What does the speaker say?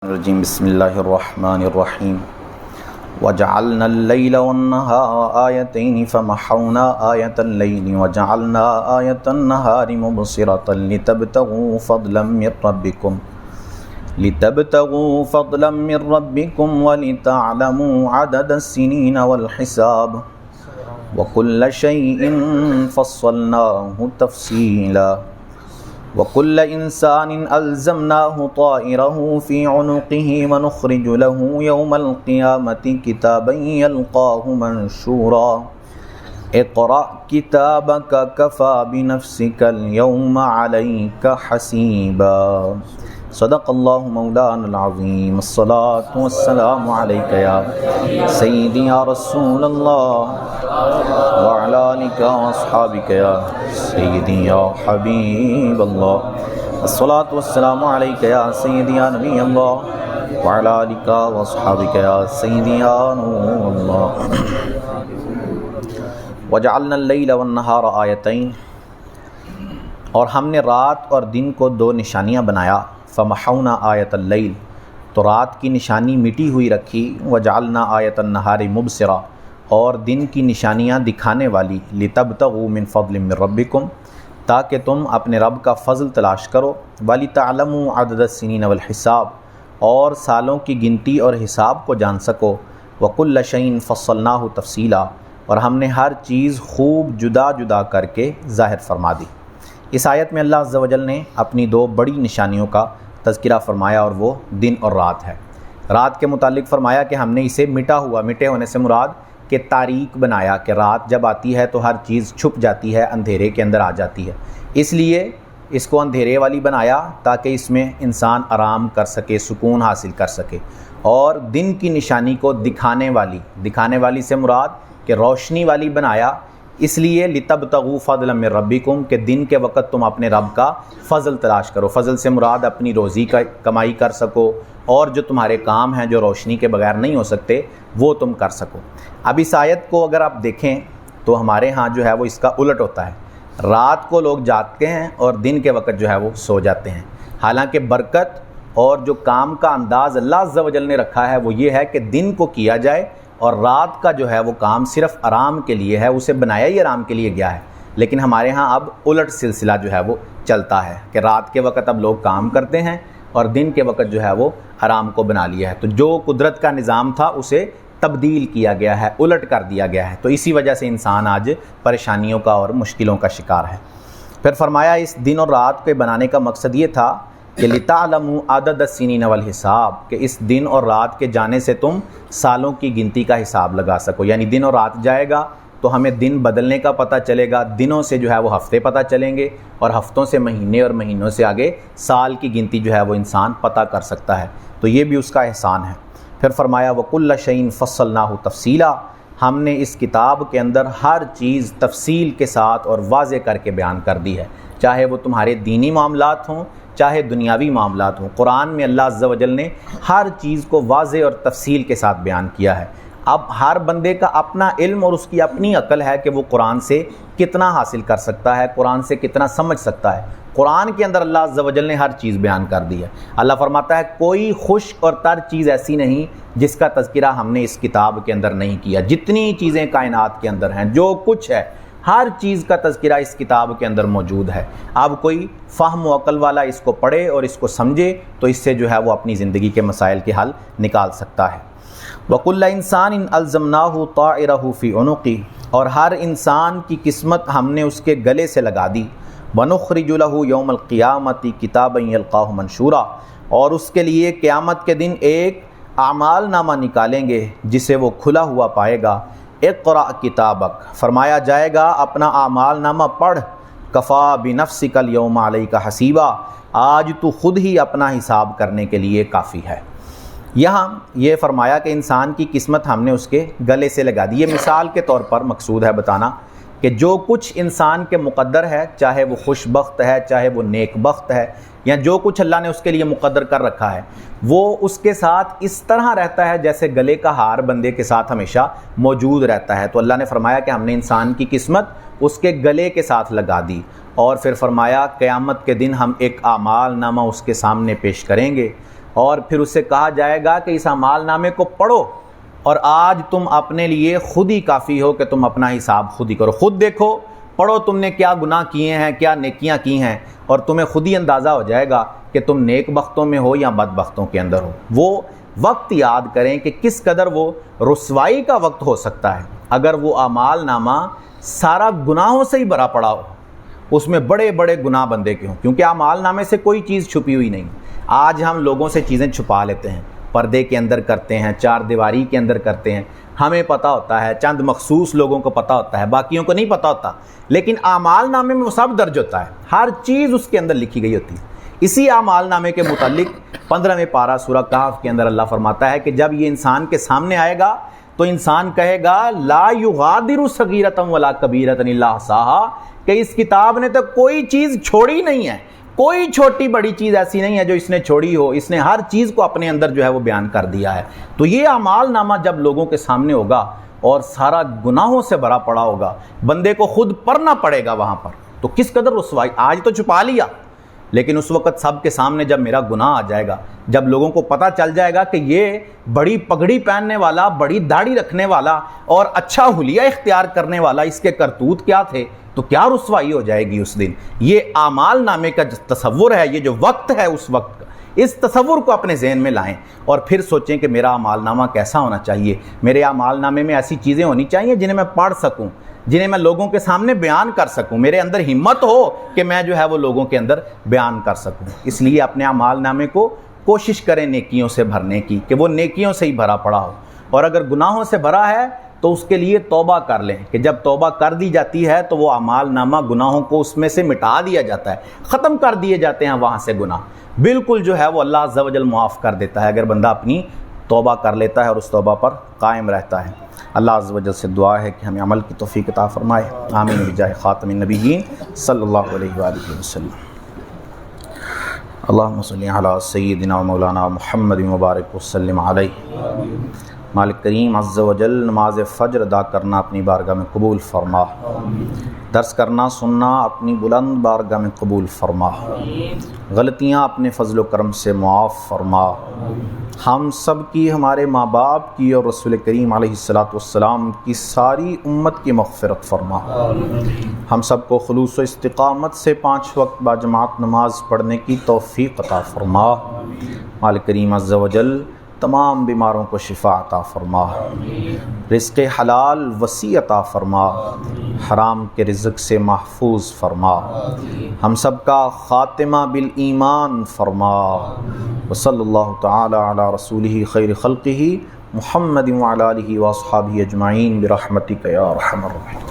الرجیم بسم اللہ الرحمن الرحیم وجعلنا اللیل والنہار آیتین فمحونا آیت اللیل وجعلنا آیت النہار مبصرة لتبتغوا فضلا من ربکم ولتعلموا عدد السنین والحساب وکل شیء فصلناہ تفصیلا وَكُلَّ إِنسَانٍ أَلْزَمْنَاهُ طَائِرَهُ فِي عُنُقِهِ وَنُخْرِجُ لَهُ يَوْمَ الْقِيَامَةِ كِتَابًا يَلْقَاهُ مَنشُورًا اقْرَأْ كِتَابَكَ كَفَى بِنَفْسِكَ الْيَوْمَ عَلَيْكَ حَسِيبًا صدق اللہ مولانا العظیم الصلاة والسلام علیکہ یا سیدی یا رسول اللہ وعلی آلک واصحابک یا سیدی یا حبیب اللہ الصلاة والسلام علیکہ یا سیدی یا نبی اللہ وعلی آلک واصحابک یا سیدی یا نور اللہ وجعلنا اللیل والنہار آیتین، اور ہم نے رات اور دن کو دو نشانیاں بنایا. فمحونا آیت اللیل، تو رات کی نشانی مٹی ہوئی رکھی. وجعلنا آیت النہار مبصرہ، اور دن کی نشانیاں دکھانے والی. لتبتغوا من فضل من ربکم، تاکہ تم اپنے رب کا فضل تلاش کرو. ولتعلموا عدد السنین والحساب، اور سالوں کی گنتی اور حساب کو جان سکو. وکل شیء فصلناہ تفصیلا، اور ہم نے ہر چیز خوب جدا جدا کر کے ظاہر فرما دی. اس آیت میں اللہ عز و جل نے اپنی دو بڑی نشانیوں کا تذکرہ فرمایا، اور وہ دن اور رات ہے. رات کے متعلق فرمایا کہ ہم نے اسے مٹا ہوا، مٹے ہونے سے مراد کہ تاریک بنایا، کہ رات جب آتی ہے تو ہر چیز چھپ جاتی ہے، اندھیرے کے اندر آ جاتی ہے. اس لیے اس کو اندھیرے والی بنایا تاکہ اس میں انسان آرام کر سکے، سکون حاصل کر سکے. اور دن کی نشانی کو دکھانے والی سے مراد کہ روشنی والی بنایا، اس لیے لتبتغوا فضلا من ربکم، کہ دن کے وقت تم اپنے رب کا فضل تلاش کرو. فضل سے مراد اپنی روزی کا کمائی کر سکو، اور جو تمہارے کام ہیں جو روشنی کے بغیر نہیں ہو سکتے وہ تم کر سکو. اب اس آیت کو اگر آپ دیکھیں تو ہمارے ہاں جو ہے وہ اس کا الٹ ہوتا ہے. رات کو لوگ جاگتے ہیں اور دن کے وقت جو ہے وہ سو جاتے ہیں. حالانکہ برکت اور جو کام کا انداز اللہ عز و جل نے رکھا ہے وہ یہ ہے کہ دن کو کیا جائے، اور رات کا جو ہے وہ کام صرف آرام کے لیے ہے. اسے بنایا ہی آرام کے لیے گیا ہے. لیکن ہمارے ہاں اب الٹ سلسلہ جو ہے وہ چلتا ہے کہ رات کے وقت اب لوگ کام کرتے ہیں اور دن کے وقت جو ہے وہ آرام کو بنا لیا ہے. تو جو قدرت کا نظام تھا اسے تبدیل کیا گیا ہے، الٹ کر دیا گیا ہے. تو اسی وجہ سے انسان آج پریشانیوں کا اور مشکلوں کا شکار ہے. پھر فرمایا اس دن اور رات کے بنانے کا مقصد یہ تھا کہ لتعلموا عدد السنین والحساب، کہ اس دن اور رات کے جانے سے تم سالوں کی گنتی کا حساب لگا سکو. یعنی دن اور رات جائے گا تو ہمیں دن بدلنے کا پتہ چلے گا، دنوں سے جو ہے وہ ہفتے پتہ چلیں گے، اور ہفتوں سے مہینے، اور مہینوں سے آگے سال کی گنتی جو ہے وہ انسان پتہ کر سکتا ہے. تو یہ بھی اس کا احسان ہے. پھر فرمایا وَكُلَّ شَيْءٍ فَصَّلْنَاهُ تَفْصِيلًا، ہم نے اس کتاب کے اندر ہر چیز تفصیل کے ساتھ اور واضح کر کے بیان کر دی ہے، چاہے وہ تمہارے دینی معاملات ہوں چاہے دنیاوی معاملات ہوں. قرآن میں اللہ عز و جل نے ہر چیز کو واضح اور تفصیل کے ساتھ بیان کیا ہے. اب ہر بندے کا اپنا علم اور اس کی اپنی عقل ہے کہ وہ قرآن سے کتنا حاصل کر سکتا ہے، قرآن سے کتنا سمجھ سکتا ہے. قرآن کے اندر اللہ عز و جل نے ہر چیز بیان کر دی ہے. اللہ فرماتا ہے کوئی خشک اور تر چیز ایسی نہیں جس کا تذکرہ ہم نے اس کتاب کے اندر نہیں کیا. جتنی چیزیں کائنات کے اندر ہیں، جو کچھ ہے، ہر چیز کا تذکرہ اس کتاب کے اندر موجود ہے. اب کوئی فہم و عقل والا اس کو پڑھے اور اس کو سمجھے تو اس سے جو ہے وہ اپنی زندگی کے مسائل کے حل نکال سکتا ہے. وَكُلَّ إِنسَانٍ أَلْزَمْنَاهُ طَائِرَهُ فِي عُنُقِهِ، اور ہر انسان کی قسمت ہم نے اس کے گلے سے لگا دی. وَنُخْرِجُ لَهُ يَوْمَ الْقِيَامَةِ كِتَابًا يَلْقَاهُ مَنشُورًا، اور اس کے لیے قیامت کے دن ایک اعمال نامہ نکالیں گے جسے وہ کھلا ہوا پائے گا. اقرأ کتابک، فرمایا جائے گا اپنا اعمال نامہ پڑھ. کفا بنفسک اليوم علیک حسیبا، آج تو خود ہی اپنا حساب کرنے کے لیے کافی ہے. یہاں یہ فرمایا کہ انسان کی قسمت ہم نے اس کے گلے سے لگا دی. یہ مثال کے طور پر مقصود ہے بتانا کہ جو کچھ انسان کے مقدر ہے، چاہے وہ خوش بخت ہے چاہے وہ نیک بخت ہے، یا جو کچھ اللہ نے اس کے لیے مقدر کر رکھا ہے، وہ اس کے ساتھ اس طرح رہتا ہے جیسے گلے کا ہار بندے کے ساتھ ہمیشہ موجود رہتا ہے. تو اللہ نے فرمایا کہ ہم نے انسان کی قسمت اس کے گلے کے ساتھ لگا دی. اور پھر فرمایا قیامت کے دن ہم ایک اعمال نامہ اس کے سامنے پیش کریں گے. اور پھر اسے کہا جائے گا کہ اس اعمال نامے کو پڑھو اور آج تم اپنے لیے خود ہی کافی ہو کہ تم اپنا حساب خود ہی کرو، خود دیکھو، پڑھو تم نے کیا گناہ کیے ہیں، کیا نیکیاں کی ہیں، اور تمہیں خود ہی اندازہ ہو جائے گا کہ تم نیک بختوں میں ہو یا بد بختوں کے اندر ہو۔ وہ وقت یاد کریں کہ کس قدر وہ رسوائی کا وقت ہو سکتا ہے اگر وہ اعمال نامہ سارا گناہوں سے ہی بھرا پڑا ہو، اس میں بڑے بڑے گناہ بندے کے ہوں، کیونکہ اعمال نامے سے کوئی چیز چھپی ہوئی نہیں۔ آج ہم لوگوں سے چیزیں چھپا لیتے ہیں، پردے کے اندر کرتے ہیں، چار دیواری کے اندر کرتے ہیں، ہمیں پتہ ہوتا ہے، چند مخصوص لوگوں کو پتہ ہوتا ہے، باقیوں کو نہیں پتہ ہوتا، لیکن اعمال نامے میں وہ سب درج ہوتا ہے، ہر چیز اس کے اندر لکھی گئی ہوتی ہے۔ اسی اعمال نامے کے متعلق 15ویں پارہ سورہ کہف کے اندر اللہ فرماتا ہے کہ جب یہ انسان کے سامنے آئے گا تو انسان کہے گا لا یغادر صغیرۃ ولا کبیرۃ الا احصاها، کہ اس کتاب نے تو کوئی چیز چھوڑی نہیں ہے، کوئی چھوٹی بڑی چیز ایسی نہیں ہے جو اس نے چھوڑی ہو، اس نے ہر چیز کو اپنے اندر جو ہے وہ بیان کر دیا ہے۔ تو یہ اعمال نامہ جب لوگوں کے سامنے ہوگا اور سارا گناہوں سے بھرا پڑا ہوگا، بندے کو خود پڑھنا پڑے گا وہاں پر، تو کس قدر رسوائی۔ آج تو چھپا لیا، لیکن اس وقت سب کے سامنے جب میرا گناہ آ جائے گا، جب لوگوں کو پتہ چل جائے گا کہ یہ بڑی پگڑی پہننے والا، بڑی داڑھی رکھنے والا اور اچھا حلیہ اختیار کرنے والا، اس کے کرتوت کیا تھے، تو کیا رسوائی ہو جائے گی اس دن۔ یہ اعمال نامے کا جو تصور ہے، یہ جو وقت ہے، اس وقت کا اس تصور کو اپنے ذہن میں لائیں اور پھر سوچیں کہ میرا اعمال نامہ کیسا ہونا چاہیے۔ میرے اعمال نامے میں ایسی چیزیں ہونی چاہیے جنہیں میں پڑھ سکوں، جنہیں میں لوگوں کے سامنے بیان کر سکوں، میرے اندر ہمت ہو کہ میں جو ہے وہ لوگوں کے اندر بیان کر سکوں۔ اس لیے اپنے اعمال نامے کو کوشش کریں نیکیوں سے بھرنے کی، کہ وہ نیکیوں سے ہی بھرا پڑا ہو، اور اگر گناہوں سے بھرا ہے تو اس کے لیے توبہ کر لیں، کہ جب توبہ کر دی جاتی ہے تو وہ اعمال نامہ گناہوں کو اس میں سے مٹا دیا جاتا ہے، ختم کر دیے جاتے ہیں وہاں سے گناہ، بالکل جو ہے وہ اللہ عز و جل معاف کر دیتا ہے اگر بندہ اپنی توبہ کر لیتا ہے اور اس توبہ پر قائم رہتا ہے۔ اللہ عز و جل سے دعا ہے کہ ہمیں عمل کی توفیق عطا فرمائے، آمین بجاہ خاتم النبیین صلی اللہ علیہ وآلہ وسلم۔ اللہم صلی علی سیدنا مولانا محمد مبارک وسلم علیہ۔ مالک کریم عز و جل نماز فجر ادا کرنا اپنی بارگاہ میں قبول فرما، درس کرنا سننا اپنی بلند بارگاہ میں قبول فرما، غلطیاں اپنے فضل و کرم سے معاف فرما، ہم سب کی، ہمارے ماں باپ کی اور رسول کریم علیہ السلام کی ساری امت کی مغفرت فرما، ہم سب کو خلوص و استقامت سے 5 وقت باجماعت نماز پڑھنے کی توفیق عطا فرما۔ مالک کریم عز و جل تمام بیماروں کو شفا عطا فرما، رزق حلال وسیع عطا فرما، حرام کے رزق سے محفوظ فرما، ہم سب کا خاتمہ بالایمان فرما۔ وصلی اللہ تعالی علی رسولہ خیر خلقہ محمد وعلی آلہ واصحابہ اجمعین برحمتک یا ارحم الراحمین۔